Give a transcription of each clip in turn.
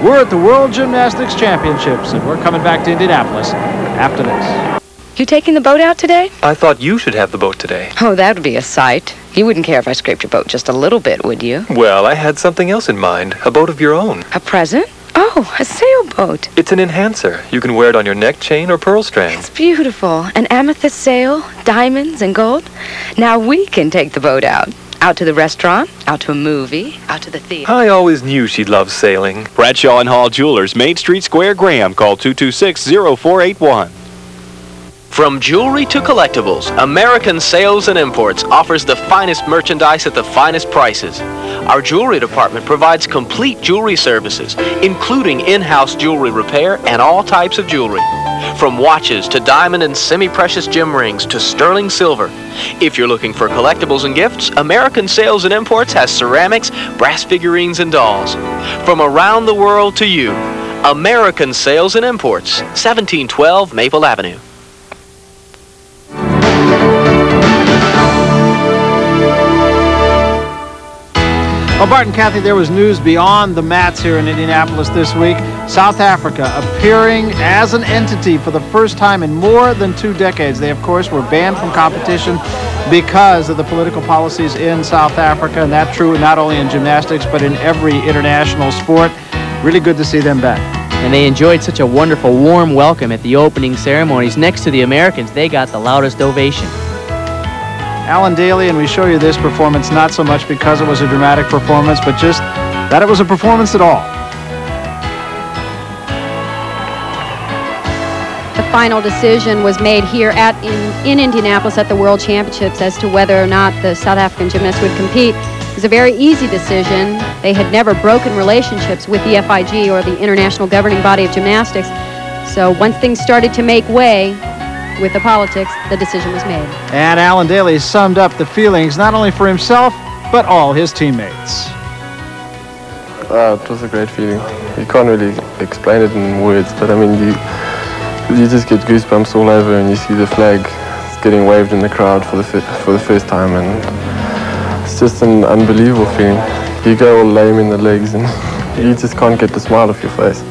We're at the World Gymnastics Championships, and we're coming back to Indianapolis after this. You taking the boat out today? I thought you should have the boat today. Oh, that would be a sight. You wouldn't care if I scraped your boat just a little bit, would you? Well, I had something else in mind. A boat of your own. A present? Oh, a sailboat. It's an enhancer. You can wear it on your neck chain or pearl strands. It's beautiful. An amethyst sail, diamonds and gold. Now we can take the boat out. Out to the restaurant, out to a movie, out to the theater. I always knew she'd love sailing. Bradshaw and Hall Jewelers, Main Street Square, Graham. Call 226-0481. From jewelry to collectibles, American Sales and Imports offers the finest merchandise at the finest prices. Our jewelry department provides complete jewelry services, including in-house jewelry repair and all types of jewelry. From watches to diamond and semi-precious gem rings to sterling silver. If you're looking for collectibles and gifts, American Sales and Imports has ceramics, brass figurines, and dolls. From around the world to you, American Sales and Imports, 1712 Maple Avenue. Well, Bart and Kathy, there was news beyond the mats here in Indianapolis this week. South Africa appearing as an entity for the first time in more than 2 decades. They, of course, were banned from competition because of the political policies in South Africa, and that's true not only in gymnastics but in every international sport. Really good to see them back. And they enjoyed such a wonderful, warm welcome at the opening ceremonies. Next to the Americans, they got the loudest ovation. Alan Daly, and we show you this performance not so much because it was a dramatic performance, but just that it was a performance at all. The final decision was made here in Indianapolis at the World Championships as to whether or not the South African gymnasts would compete. It was a very easy decision. They had never broken relationships with the FIG, or the International Governing Body of Gymnastics. So once things started to make way with the politics, the decision was made. And Alan Daly summed up the feelings not only for himself, but all his teammates. It was a great feeling. You can't really explain it in words, but I mean, you just get goosebumps all over, and you see the flag getting waved in the crowd for the first time, and it's just an unbelievable feeling. You go all lame in the legs, and you just can't get the smile off your face.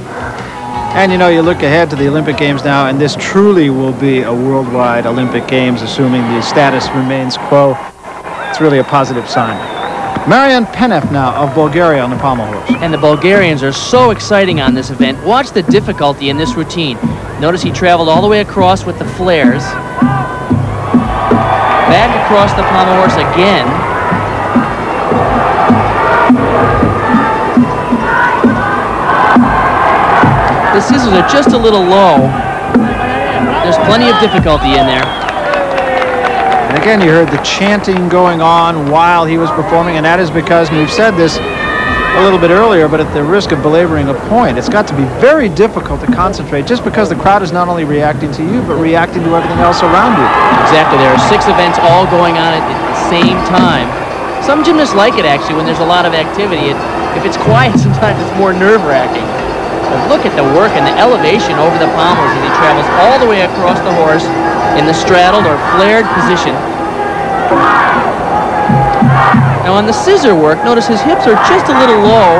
And you know, you look ahead to the Olympic Games now, and this truly will be a worldwide Olympic Games, assuming the status remains quo. It's really a positive sign. Marian Penev now of Bulgaria on the pommel horse. And the Bulgarians are so exciting on this event. Watch the difficulty in this routine. Notice he traveled all the way across with the flares. Back across the pommel horse again. The scissors are just a little low. There's plenty of difficulty in there. And again, you heard the chanting going on while he was performing, and that is because, and we've said this a little bit earlier, but at the risk of belaboring a point, it's got to be very difficult to concentrate just because the crowd is not only reacting to you, but reacting to everything else around you. Exactly. There are 6 events all going on at the same time. Some gymnasts like it, actually, when there's a lot of activity. If it's quiet, sometimes it's more nerve-wracking. But look at the work and the elevation over the pommels as he travels all the way across the horse in the straddled or flared position. Now on the scissor work, notice his hips are just a little low,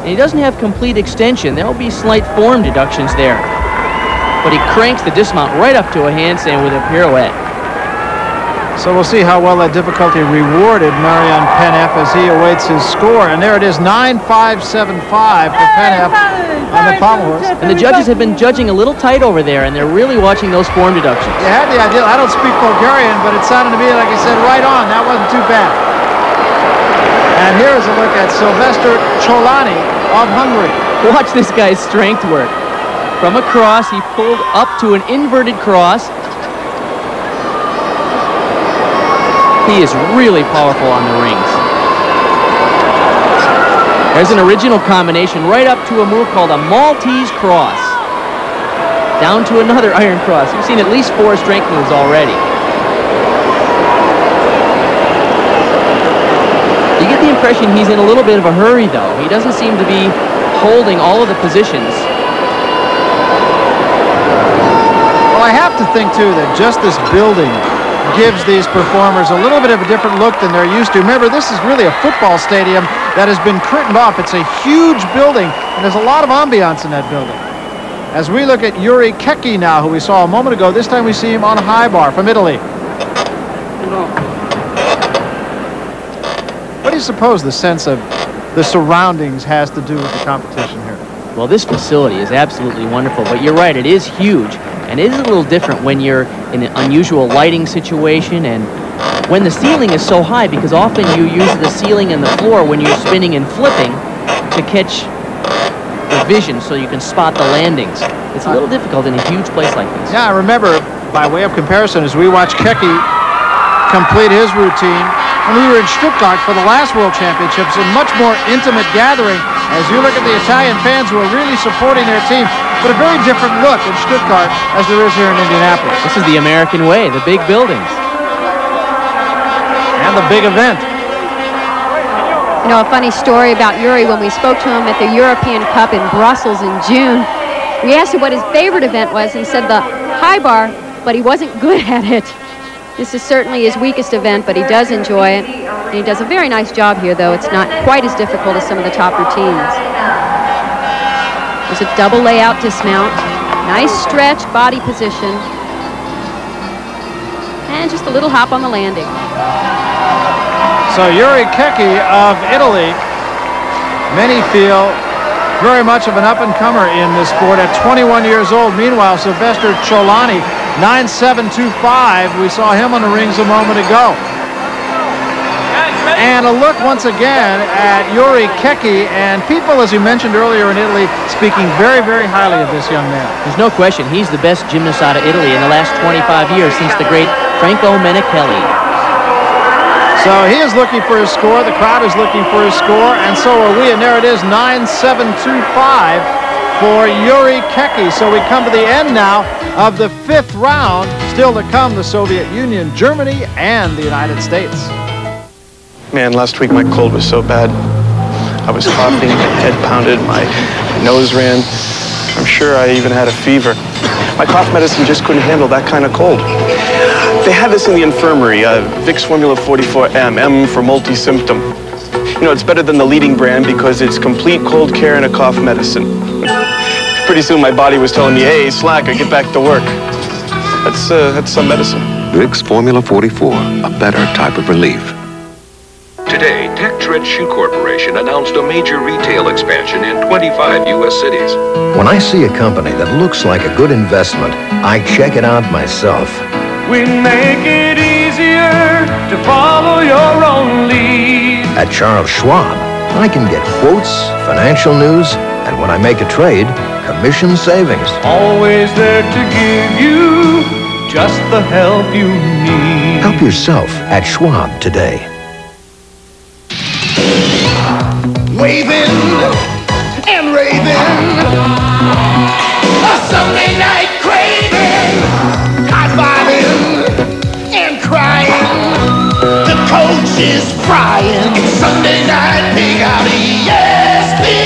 and he doesn't have complete extension. There will be slight form deductions there. But he cranks the dismount right up to a handstand with a pirouette. So we'll see how well that difficulty rewarded Marian Penev as he awaits his score. And there it is, 9.575 for Penev on the pommel horse. And the judges have been judging a little tight over there, and they're really watching those form deductions. You had the idea. I don't speak Bulgarian, but it sounded to me like he said right on. That wasn't too bad. And here's a look at Sylvester Cholani of Hungary. Watch this guy's strength work. From a cross, he pulled up to an inverted cross. He is really powerful on the rings. There's an original combination right up to a move called a Maltese cross. Down to another iron cross. You've seen at least 4 strength moves already. You get the impression he's in a little bit of a hurry, though. He doesn't seem to be holding all of the positions. Well, I have to think, too, that just this building gives these performers a little bit of a different look than they're used to. Remember, this is really a football stadium, that has been curtained off. It's a huge building, and there's a lot of ambiance in that building. As we look at Yuri Keki now, who we saw a moment ago, this time we see him on a high bar from Italy. What do you suppose the sense of the surroundings has to do with the competition here? Well, this facility is absolutely wonderful, but you're right, it is huge. And it is a little different when you're in an unusual lighting situation and when the ceiling is so high, because often you use the ceiling and the floor when you're spinning and flipping to catch the vision so you can spot the landings. It's a little difficult in a huge place like this. Yeah, I remember, by way of comparison, as we watched Keki complete his routine, when we were in Stuttgart for the last World Championships, a much more intimate gathering, as you look at the Italian fans who are really supporting their team, but a very different look in Stuttgart as there is here in Indianapolis. This is the American way, the big buildings. And the big event. You know, a funny story about Yuri, when we spoke to him at the European Cup in Brussels in June, we asked him what his favorite event was. He said the high bar, but he wasn't good at it. This is certainly his weakest event, but he does enjoy it. And he does a very nice job here, though. It's not quite as difficult as some of the top routines. There's a double layout dismount. Nice stretch, body position. And just a little hop on the landing. So Yuri Keki of Italy, many feel very much of an up-and-comer in this sport at 21 years old. Meanwhile, Sylvester Cholani, 9.725. We saw him on the rings a moment ago. And a look once again at Yuri Keki, and people, as you mentioned earlier in Italy, speaking very, very highly of this young man. There's no question, he's the best gymnast out of Italy in the last 25 years since the great Franco Menichelli. So he is looking for his score, the crowd is looking for his score, and so are we, and there it is, 9.725 for Yuri Keki. So we come to the end now of the 5th round. Still to come, the Soviet Union, Germany, and the United States. Man, last week my cold was so bad. I was coughing, my head pounded, my nose ran. I'm sure I even had a fever. My cough medicine just couldn't handle that kind of cold. They have this in the infirmary, Vicks Formula 44M, M for multi-symptom. You know, it's better than the leading brand because it's complete cold care and a cough medicine. Pretty soon my body was telling me, hey, slacker, get back to work. That's some medicine. Vicks Formula 44, a better type of relief. Today, TechTread Shoe Corporation announced a major retail expansion in 25 U.S. cities. When I see a company that looks like a good investment, I check it out myself. We make it easier to follow your own lead. At Charles Schwab, I can get quotes, financial news, and when I make a trade, commission savings. Always there to give you just the help you need. Help yourself at Schwab today. Waving and raving, a Sunday night craving, high-fiving and crying, the coach is frying, Sunday night pig out, ESPN.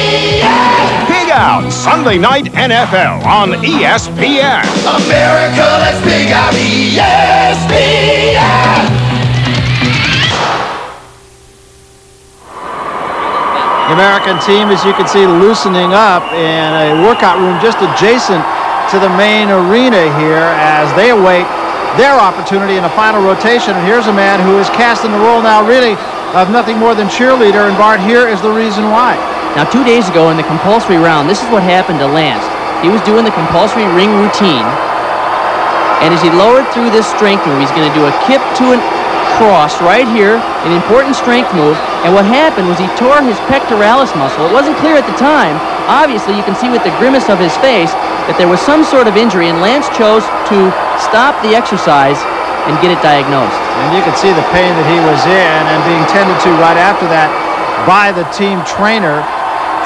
Pig Out, Sunday night NFL on ESPN. America, let's pig out, ESPN. The American team, as you can see, loosening up in a workout room just adjacent to the main arena here as they await their opportunity in the final rotation. And here's a man who is casting the role now really of nothing more than cheerleader, and Bart, here is the reason why. Now, 2 days ago in the compulsory round, this is what happened to Lance. He was doing the compulsory ring routine, and as he lowered through this strength move, he's going to do a kip to an cross right here, an important strength move, and what happened was he tore his pectoralis muscle. It wasn't clear at the time. Obviously, you can see with the grimace of his face that there was some sort of injury, and Lance chose to stop the exercise and get it diagnosed. And you could see the pain that he was in and being tended to right after that by the team trainer,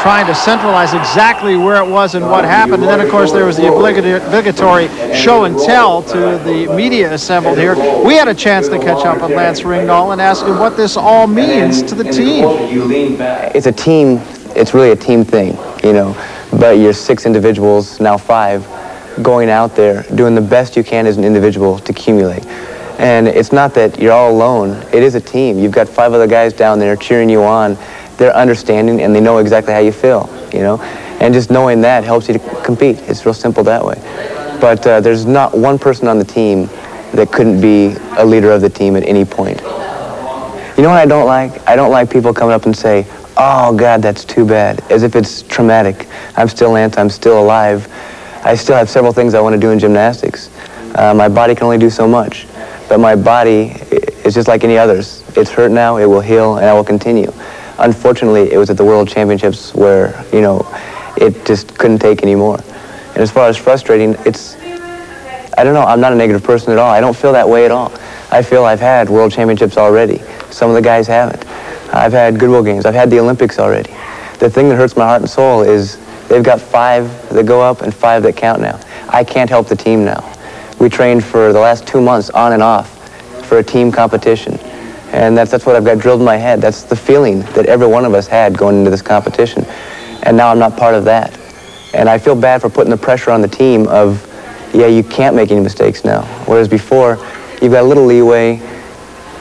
trying to centralize exactly where it was and what happened. And then, of course, there was the obligatory show and tell to the media assembled here. We had a chance to catch up with Lance Ringdahl and ask him what this all means to the team. It's a team. It's really a team thing, you know. But you're 6 individuals, now 5, going out there, doing the best you can as an individual to accumulate. And it's not that you're all alone. It is a team. You've got 5 other guys down there cheering you on. they're understanding and they know exactly how you feel, you know. And just knowing that helps you to compete. It's real simple that way. But there's not one person on the team that couldn't be a leader of the team at any point. You know what I don't like? I don't like people coming up and say, oh, God, that's too bad, as if it's traumatic. I'm still Lance, I'm still alive. I still have several things I want to do in gymnastics. My body can only do so much, but my body is just like any others. It's hurt now, it will heal, and I will continue. Unfortunately, it was at the World Championships where, you know, it just couldn't take anymore. And as far as frustrating, it's, I don't know, I'm not a negative person at all. I don't feel that way at all. I feel I've had World Championships already. Some of the guys haven't. I've had Goodwill Games. I've had the Olympics already. The thing that hurts my heart and soul is they've got 5 that go up and 5 that count now. I can't help the team now. We trained for the last 2 months on and off for a team competition. And that's what I've got drilled in my head. That's the feeling that every one of us had going into this competition. And now I'm not part of that. And I feel bad for putting the pressure on the team of, yeah, you can't make any mistakes now. Whereas before, you've got a little leeway.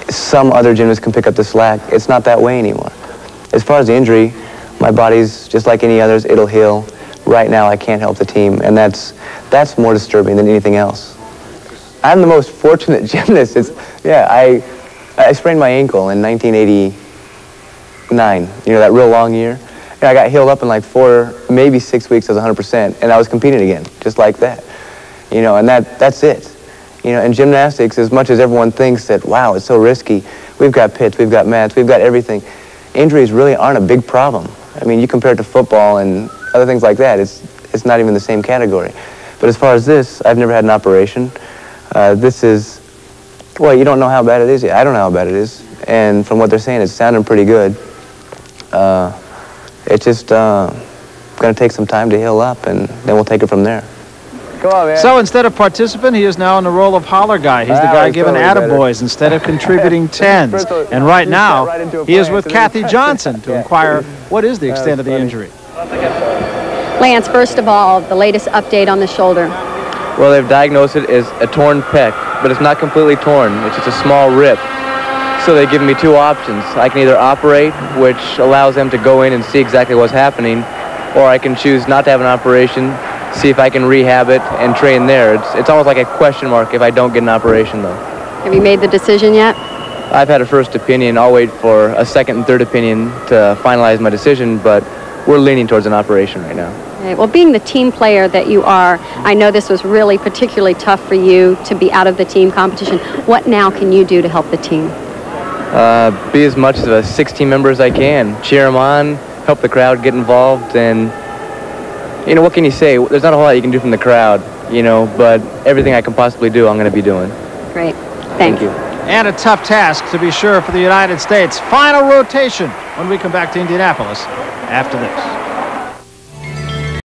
Some other gymnasts can pick up the slack. It's not that way anymore. As far as the injury, my body's just like any others. It'll heal. Right now, I can't help the team. And that's more disturbing than anything else. I'm the most fortunate gymnast. I sprained my ankle in 1989, you know, that real long year. And I got healed up in like 4, maybe 6 weeks. I was 100%, and I was competing again, just like that. You know, and that's it. You know, in gymnastics, as much as everyone thinks that, wow, it's so risky, we've got pits, we've got mats, we've got everything. Injuries really aren't a big problem. I mean, you compare it to football and other things like that, it's not even the same category. But as far as this, I've never had an operation. This is, well, you don't know how bad it is yet. I don't know how bad it is. And from what they're saying, it's sounding pretty good. It's just going to take some time to heal up, and then we'll take it from there. Come on, man. So instead of participant, he is now in the role of holler guy. He's the guy giving attaboys instead of contributing 10s. And right now, he is with Kathy Johnson to inquire what is the extent of the injury. Lance, first of all, the latest update on the shoulder. Well, they've diagnosed it as a torn pec, but it's not completely torn. It's just a small rip. So they've given me 2 options. I can either operate, which allows them to go in and see exactly what's happening, or I can choose not to have an operation, see if I can rehab it and train there. It's almost like a question mark if I don't get an operation, though. Have you made the decision yet? I've had a first opinion. I'll wait for a second and third opinion to finalize my decision, but we're leaning towards an operation right now. Okay. Well, being the team player that you are, I know this was really particularly tough for you to be out of the team competition. What now can you do to help the team? Be as much of a 6-team member as I can. Cheer them on, help the crowd get involved, and, you know, what can you say? There's not a whole lot you can do from the crowd, you know, but everything I can possibly do, I'm going to be doing. Great. Thank you. And a tough task, to be sure, for the United States. Final rotation when we come back to Indianapolis after this.